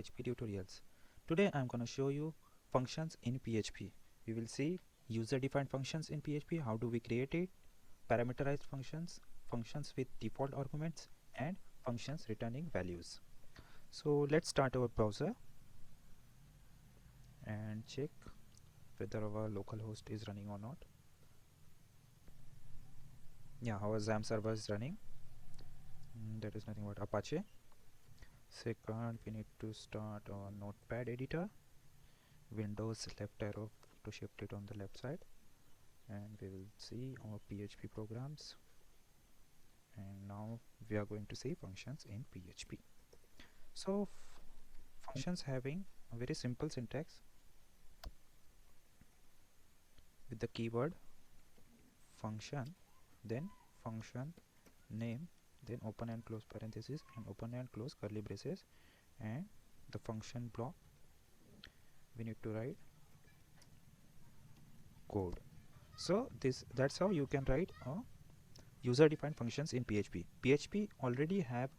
PHP tutorials. Today I'm going to show you functions in PHP. We will see user-defined functions in PHP, how do we create it, parameterized functions, functions with default arguments, and functions returning values. So let's start our browser and check whether our localhost is running or not. Yeah, our XAMPP server is running. That is nothing but Apache. Second, we need to start our notepad editor. Windows left arrow to shift it on the left side, and we will see our PHP programs. And now we are going to see functions in PHP. So functions having a very simple syntax with the keyword function, then function name, then open and close parentheses and open and close curly braces, and the function block we need to write code. So that's how you can write user-defined functions in PHP. PHP already have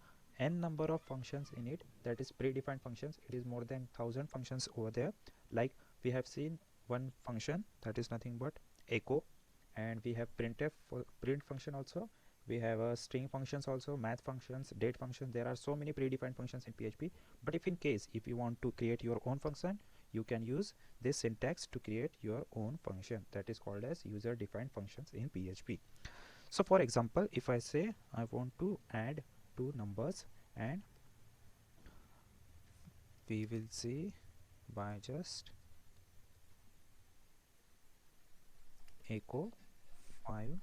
n number of functions in it, that is predefined functions. It is more than 1000 functions over there. Like we have seen one function that is nothing but echo, and we have printf for print function also. We have string functions also, math functions, date functions. There are so many predefined functions in PHP. But if you want to create your own function, you can use this syntax to create your own function. That is called as user-defined functions in PHP. So for example, if I say I want to add two numbers, and we will see by just echo 5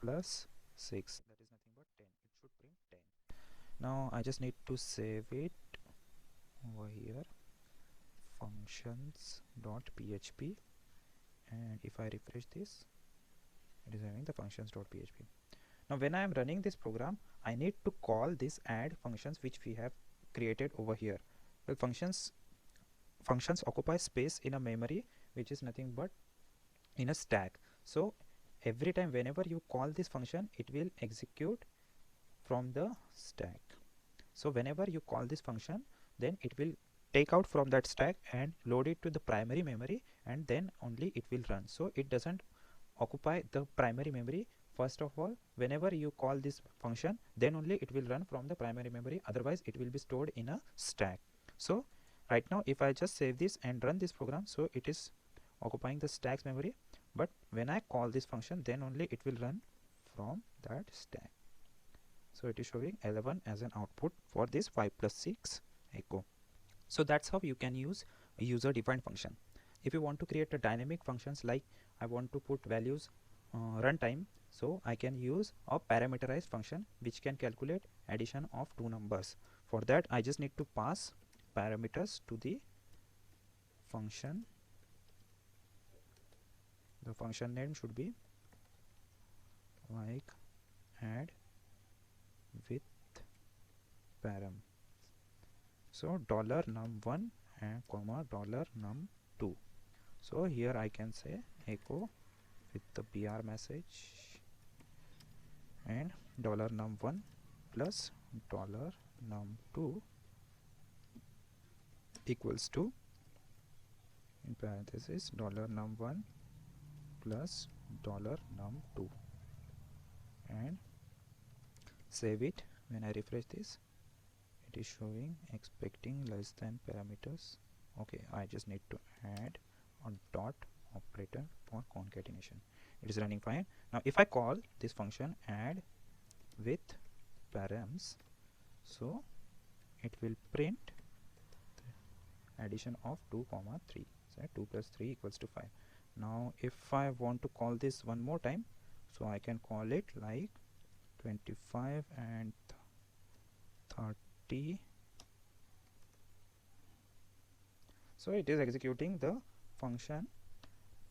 plus 6, that is nothing but 10. It should print 10. Now I just need to save it over here, functions.php, and if I refresh this, it is having the functions.php. Now when I am running this program, I need to call this add functions which we have created over here. Well, functions occupy space in a memory which is nothing but in a stack. So every time whenever you call this function, it will execute from the stack. So whenever you call this function, then it will take out from that stack and load it to the primary memory, and then only it will run. So it doesn't occupy the primary memory. First of all, whenever you call this function, then only it will run from the primary memory, otherwise it will be stored in a stack. So right now if I just save this and run this program, so it is occupying the stack's memory, but when I call this function, then only it will run from that stack. So it is showing 11 as an output for this 5 plus 6 echo. So that's how you can use a user-defined function. If you want to create a dynamic functions, like I want to put values runtime, so I can use a parameterized function which can calculate addition of two numbers. For that I just need to pass parameters to the function. The function name should be like add with param. So $num1 and comma $num2. So here I can say echo with the br message and $num1 plus $num2 equals to, in parenthesis, $num1 plus $num2, and save it. When I refresh this, it is showing expecting less than parameters. Okay, I just need to add a dot operator for concatenation. It is running fine. Now if I call this function add with params, so it will print the addition of 2 comma 3. So 2 plus 3 equals to 5. Now if I want to call this one more time, so I can call it like 25 and 30. So it is executing the function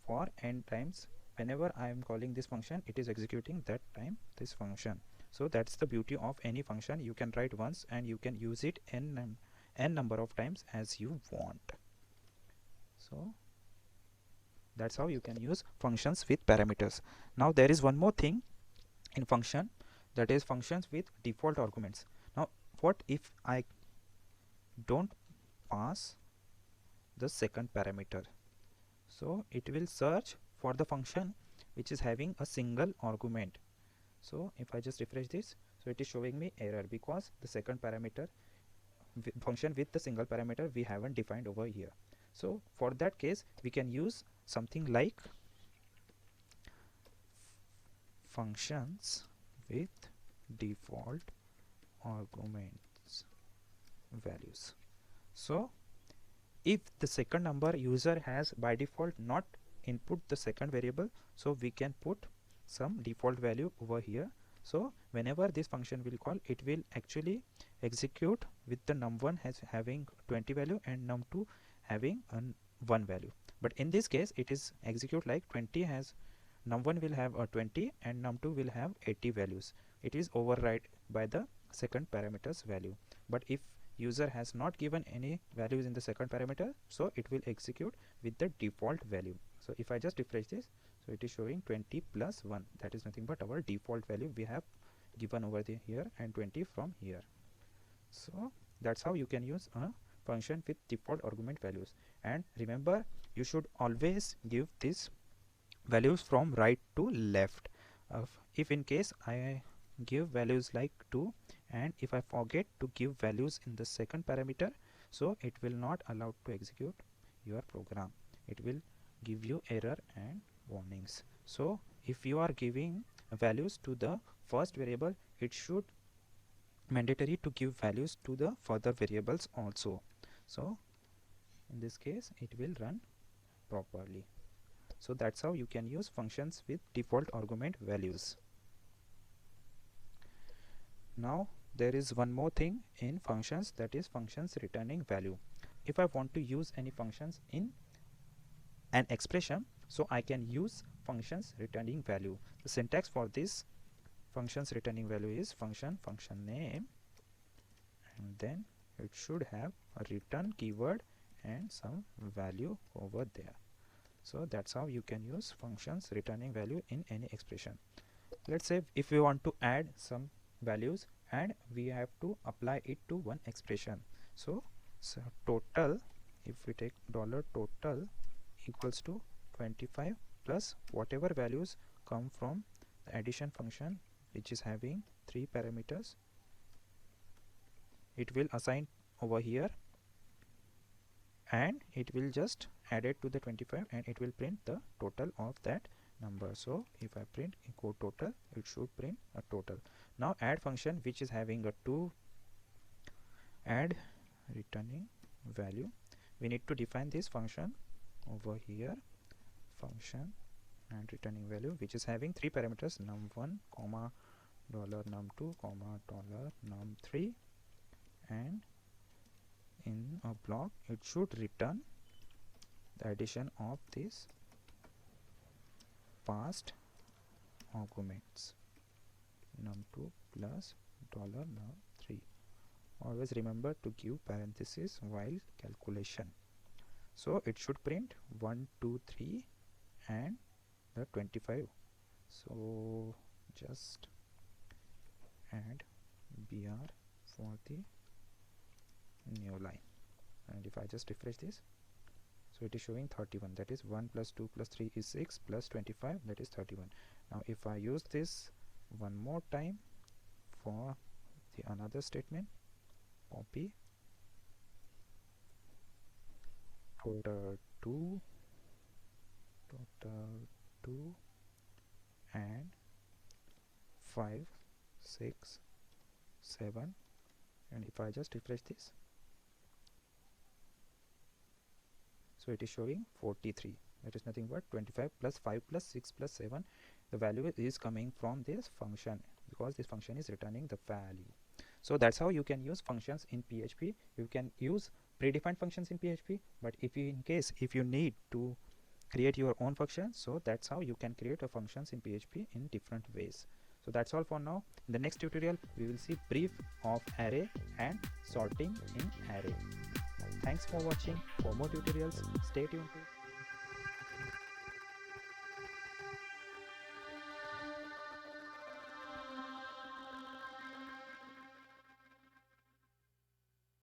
for n times. Whenever I am calling this function, it is executing that time this function. So that's the beauty of any function. You can write once and you can use it n number of times as you want. So that's how you can use functions with parameters. Now there is one more thing in function, that is functions with default arguments. Now what if I don't pass the second parameter. So it will search for the function which is having a single argument. So if I just refresh this, so it is showing me error because the second parameter function with the single parameter we haven't defined over here. So for that case we can use something like functions with default arguments values. So if the second number user has by default not input the second variable, so we can put some default value over here. So whenever this function will call, it will actually execute with the num1 having 20 value and num2 having 1 value. But in this case it is execute like 20 has num1 will have a 20 and num2 will have 80 values. It is override by the second parameter's value. But if user has not given any values in the second parameter, so it will execute with the default value. So if I just refresh this, so it is showing 20 plus 1, that is nothing but our default value we have given over here, and 20 from here. So that's how you can use a function with default argument values. And remember, you should always give these values from right to left. If in case I give values like 2 and if I forget to give values in the second parameter, so it will not allow to execute your program. It will give you error and warnings. So if you are giving values to the first variable, it should mandatory to give values to the further variables also. So in this case it will run properly. So that's how you can use functions with default argument values. Now there is one more thing in functions, that is functions returning value. If I want to use any functions in an expression, so I can use functions returning value. The syntax for this functions returning value is function name, and then it should have a return keyword and some value over there. So that's how you can use functions returning value in any expression. Let's say if we want to add some values and we have to apply it to one expression. So total, if we take $total equals to 25 plus whatever values come from the addition function which is having 3 parameters, it will assign over here and it will just add it to the 25 and it will print the total of that number. So if I print echo total, it should print a total. Now add function which is having a 2 add returning value, we need to define this function over here, function and returning value, which is having 3 parameters, num1 comma $num2 comma $num3, and in a block it should return the addition of these past arguments, num2 plus $num3. Always remember to give parenthesis while calculation. So it should print 1 2 3 and the 25. So just add BR for the new line, and if I just refresh this, so it is showing 31, that is 1 plus 2 plus 3 is 6 plus 25, that is 31. Now if I use this one more time for the another statement, copy total 2 and 5 6 7, and if I just refresh this, so it is showing 43, that is nothing but 25 plus 5 plus 6 plus 7. The value is coming from this function because this function is returning the value. So that's how you can use functions in PHP. You can use predefined functions in PHP, but if you need to create your own function, so that's how you can create a functions in PHP in different ways. So that's all for now. In the next tutorial we will see brief of array and sorting in array. Thanks for watching. For more tutorials, stay tuned to